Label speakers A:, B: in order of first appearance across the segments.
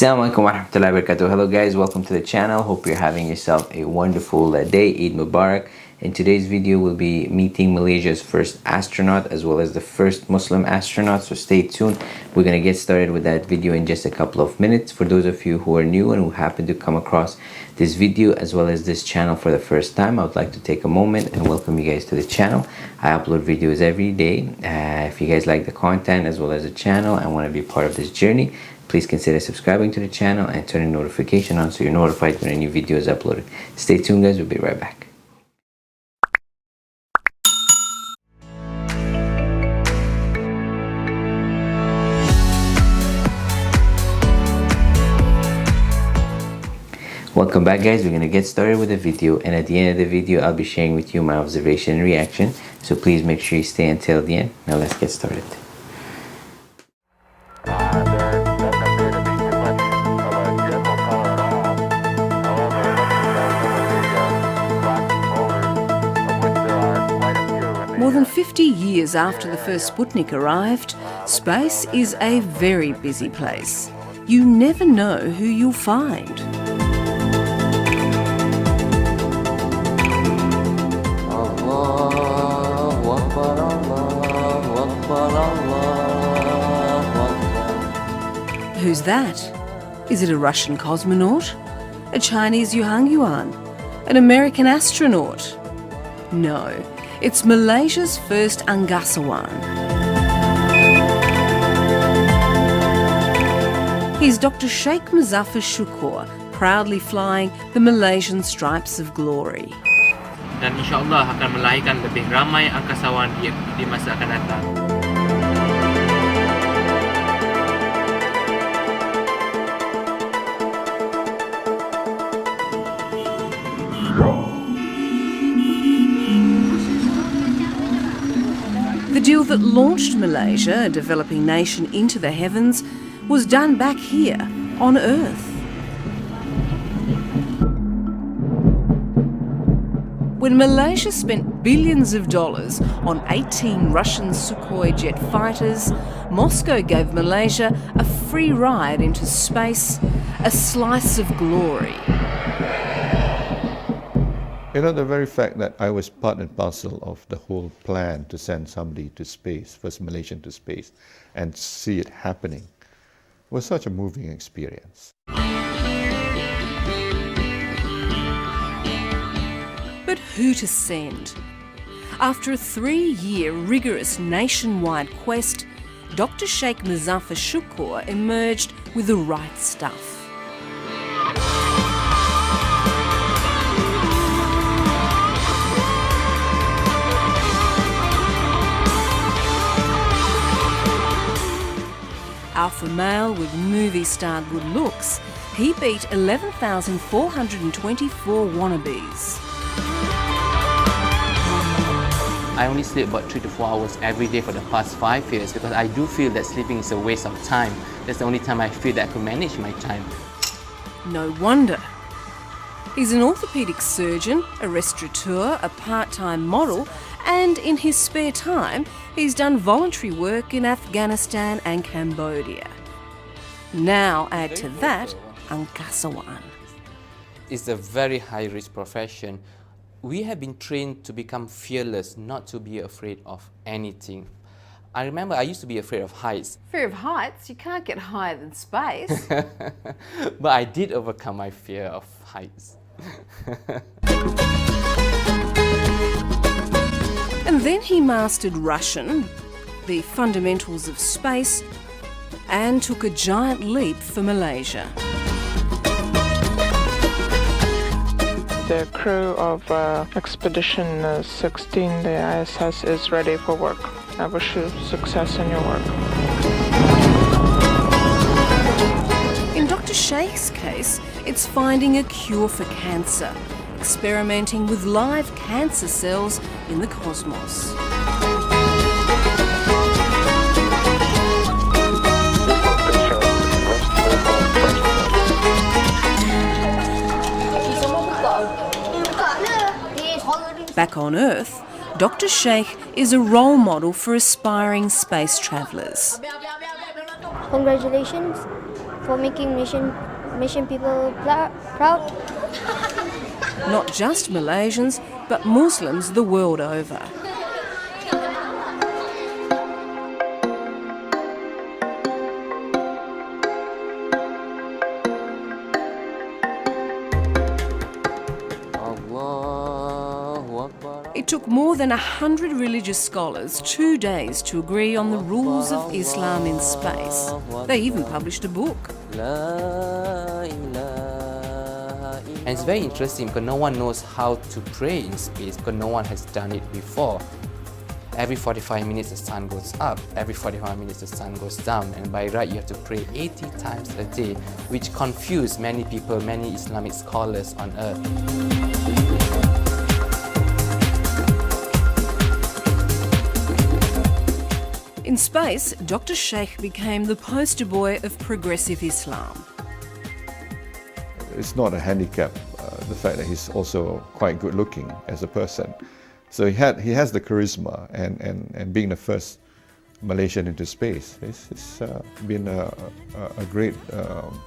A: Assalamualaikum warahmatullahi wabarakatuh. Hello guys, welcome to the channel. Hope you're having yourself a wonderful day. Eid Mubarak. In today's video we'll be meeting Malaysia's first astronaut as well as the first Muslim astronaut, so stay tuned. We're gonna get started with that video in just a couple of minutes. For those of you who are new and who happen to come across this video as well as this channel for the first time, I would like to take a moment and welcome you guys to the channel. I upload videos every day. If you guys like the content as well as the channel and want to be part of this journey, please consider subscribing to the channel and turning notification on so you're notified when a new video is uploaded. Stay tuned guys, we'll be right back. Welcome back guys, we're going to get started with the video, and at the end of the video I'll be sharing with you my observation and reaction, so please make sure you stay until the end. Now let's get started.
B: More than 50 years after the first Sputnik arrived, space is a very busy place. You never know who you'll find. Who's that? Is it a Russian cosmonaut? A Chinese Yuan? An American astronaut? No, it's Malaysia's first angkasawan. He's Dr. Sheik Muszaphar Shukor, proudly flying the Malaysian Stripes of Glory.
C: Dan insyaAllah akan melahirkan lebih ramai angkasawan di masa akan datang.
B: The deal that launched Malaysia, a developing nation, into the heavens was done back here on Earth. When Malaysia spent billions of dollars on 18 Russian Sukhoi jet fighters, Moscow gave Malaysia a free ride into space, a slice of glory.
D: You know, the very fact that I was part and parcel of the whole plan to send somebody to space, first Malaysian to space, and see it happening, was such a moving experience.
B: But who to send? After a 3-year rigorous nationwide quest, Dr. Sheik Muszaphar Shukor emerged with the right stuff. Alpha male with movie star good looks, he beat 11,424 wannabes.
C: I only sleep about 3 to 4 hours every day for the past 5 years because I do feel that sleeping is a waste of time. That's the only time I feel that I can manage my time.
B: No wonder. He's an orthopaedic surgeon, a restaurateur, a part-time model, and in his spare time, he's done voluntary work in Afghanistan and Cambodia. Now add to that angkasawan.
C: It's a very high-risk profession. We have been trained to become fearless, not to be afraid of anything. I remember I used to be afraid of heights.
E: Fear of heights? You can't get higher than space.
C: But I did overcome my fear of heights.
B: And then he mastered Russian, the fundamentals of space, and took a giant leap for Malaysia.
F: The crew of Expedition 16, the ISS, is ready for work. I wish you success in your work.
B: In Dr. Sheik's case, it's finding a cure for cancer, experimenting with live cancer cells in the cosmos. Back on Earth, Dr. Sheik is a role model for aspiring space travellers.
G: Congratulations, for making Malaysian people proud.
B: Not just Malaysians, but Muslims the world over. It took more than 100 religious scholars 2 days to agree on the rules of Islam in space. They even published a book.
C: And it's very interesting because no one knows how to pray in space because no one has done it before. Every 45 minutes the sun goes up, every 45 minutes the sun goes down, and by right you have to pray 80 times a day, which confused many people, many Islamic scholars on earth.
B: In space, Dr. Sheik became the poster boy of progressive Islam.
D: It's not a handicap, the fact that he's also quite good looking as a person. So he has the charisma, and being the first Malaysian into space, it's been a great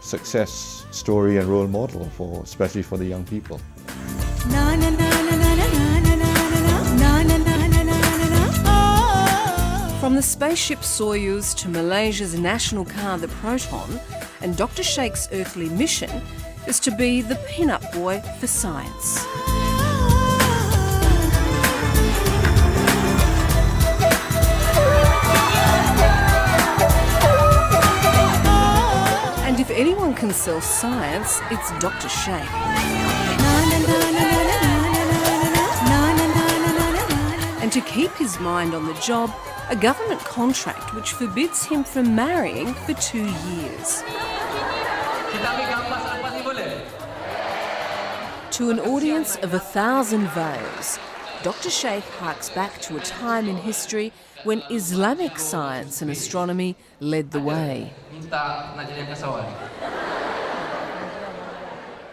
D: success story and role model especially for the young people.
B: From the spaceship Soyuz to Malaysia's national car, the Proton, and Dr. Sheik's earthly mission is to be the pin-up boy for science. And if anyone can sell science, it's Dr. Sheik. And to keep his mind on the job, a government contract which forbids him from marrying for 2 years. To an audience of 1,000 veils, Dr. Sheik harks back to a time in history when Islamic science and astronomy led the way.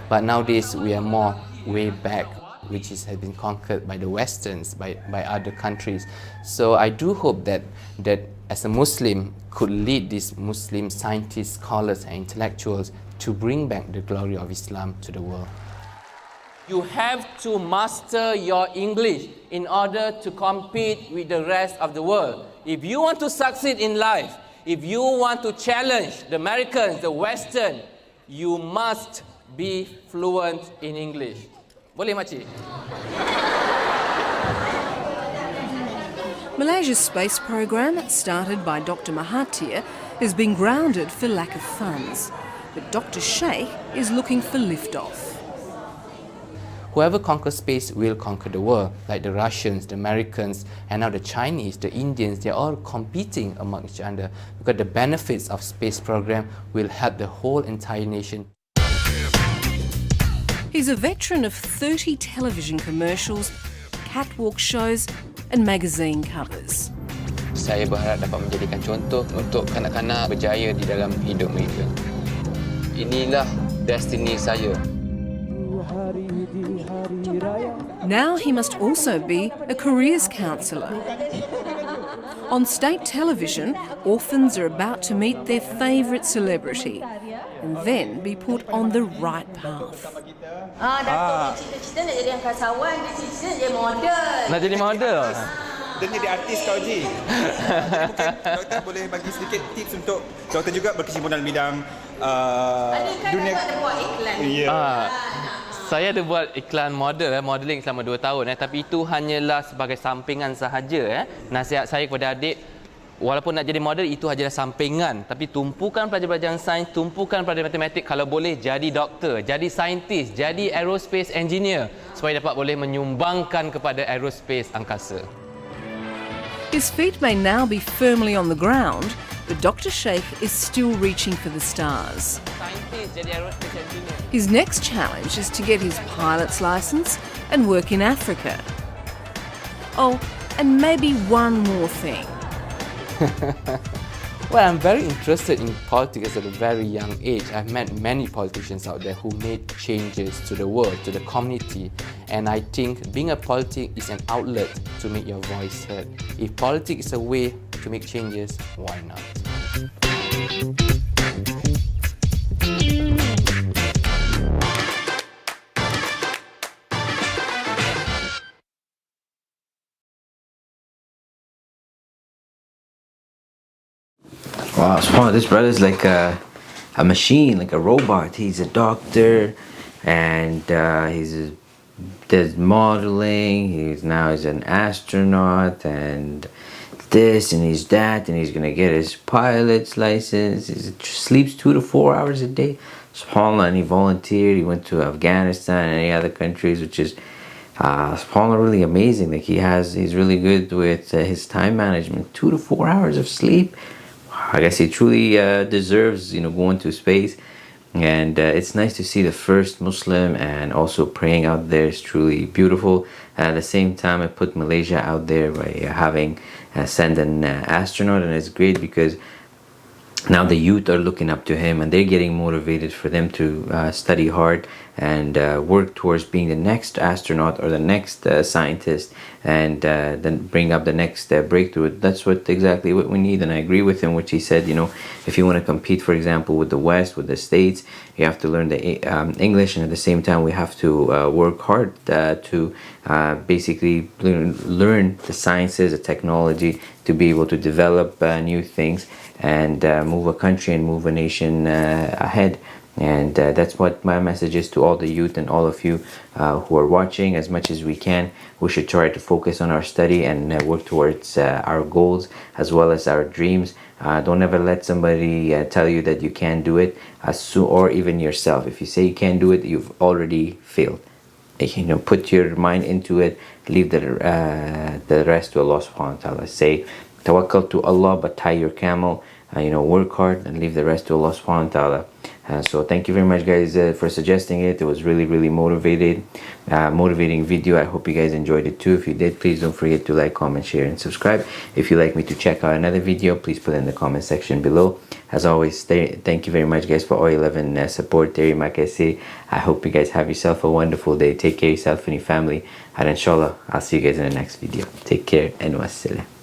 C: But nowadays we are more way back, which has been conquered by the Westerns, by other countries. So I do hope that as a Muslim could lead these Muslim scientists, scholars and intellectuals to bring back the glory of Islam to the world. You have to master your English in order to compete with the rest of the world. If you want to succeed in life, if you want to challenge the Americans, the Western, you must be fluent in English. Boleh, makcik?
B: Malaysia's space program, started by Dr. Mahathir, has been grounded for lack of funds. But Dr. Sheik is looking for liftoff.
C: Whoever conquers space will conquer the world, like the Russians, the Americans, and now the Chinese, the Indians, they're all competing among each other because the benefits of space program will help the whole entire nation.
B: He's a veteran of 30 television commercials, catwalk shows and magazine covers.
H: Saya berharap dapat menjadikan contoh untuk kanak-kanak berjaya di dalam hidup mereka. Inilah destiny saya.
B: Now he must also be a careers counsellor. On state television, orphans are about to meet their favourite celebrity and then be put on the right path.
I: Datuk cita-cita nak jadi angkasawan, dia cita-cita nak jadi model.
C: Nak jadi model?
J: Dan jadi artis kau Ji. Mungkin doktor boleh bagi sedikit tips untuk doktor juga berkecimpung dalam bidang dunia.
I: Ada buat iklan.
C: Saya ada buat iklan modeling selama 2 tahun tapi itu hanyalah sebagai sampingan sahaja. Nasihat saya kepada adik, walaupun nak jadi model itu adalah sampingan, tapi tumpukan pelajaran sains, tumpukan pelajaran matematik, kalau boleh jadi doktor, jadi saintis, jadi aerospace engineer supaya dapat boleh menyumbangkan kepada aerospace angkasa.
B: His feet may now be firmly on the ground, but Dr. Sheik is still reaching for the stars. His next challenge is to get his pilot's license and work in Africa. Oh, and maybe one more thing.
C: Well, I'm very interested in politics at a very young age. I've met many politicians out there who made changes to the world, to the community. And I think being a politic is an outlet to make your voice heard. If politics is a way to make changes, why not?
A: Wow, subhanAllah, this brother's like a machine, like a robot. He's a doctor, and does modeling. He's an astronaut, and this, and he's that, and he's gonna get his pilot's license. He sleeps 2 to 4 hours a day, subhanAllah. And he volunteered. He went to Afghanistan and any other countries, which is subhanAllah, really amazing. Like he's really good with his time management. 2 to 4 hours of sleep. I guess he truly deserves, going to space. And it's nice to see the first Muslim, and also praying out there is truly beautiful. At the same time, I put Malaysia out there by having send an astronaut, and it's great because now the youth are looking up to him, and they're getting motivated for them to study hard and work towards being the next astronaut or the next scientist, and then bring up the next breakthrough. That's exactly what we need. And I agree with him, which he said, if you want to compete, for example, with the West, with the States, you have to learn the English, and at the same time we have to work hard to basically learn the sciences, the technology, to be able to develop new things and move a country and move a nation ahead. And that's what my message is to all the youth and all of you who are watching. As much as we can, we should try to focus on our study and work towards our goals as well as our dreams. Don't ever let somebody tell you that you can't do it, or even yourself. If you say you can't do it, you've already failed. Put your mind into it. Leave the rest to Allah subhanahu wa ta'ala. Say tawakkal to Allah, but tie your camel. Work hard and leave the rest to Allah subhanahu wa ta'ala. So thank you very much, guys, for suggesting it. It was really motivating video. I hope you guys enjoyed it too. If you did, please don't forget to like, comment, share, and subscribe. If you'd like me to check out another video, please put it in the comment section below. As always, thank you very much, guys, for all your love and support. I hope you guys have yourself a wonderful day. Take care of yourself and your family, and inshallah I'll see you guys in the next video. Take care, and wassalam.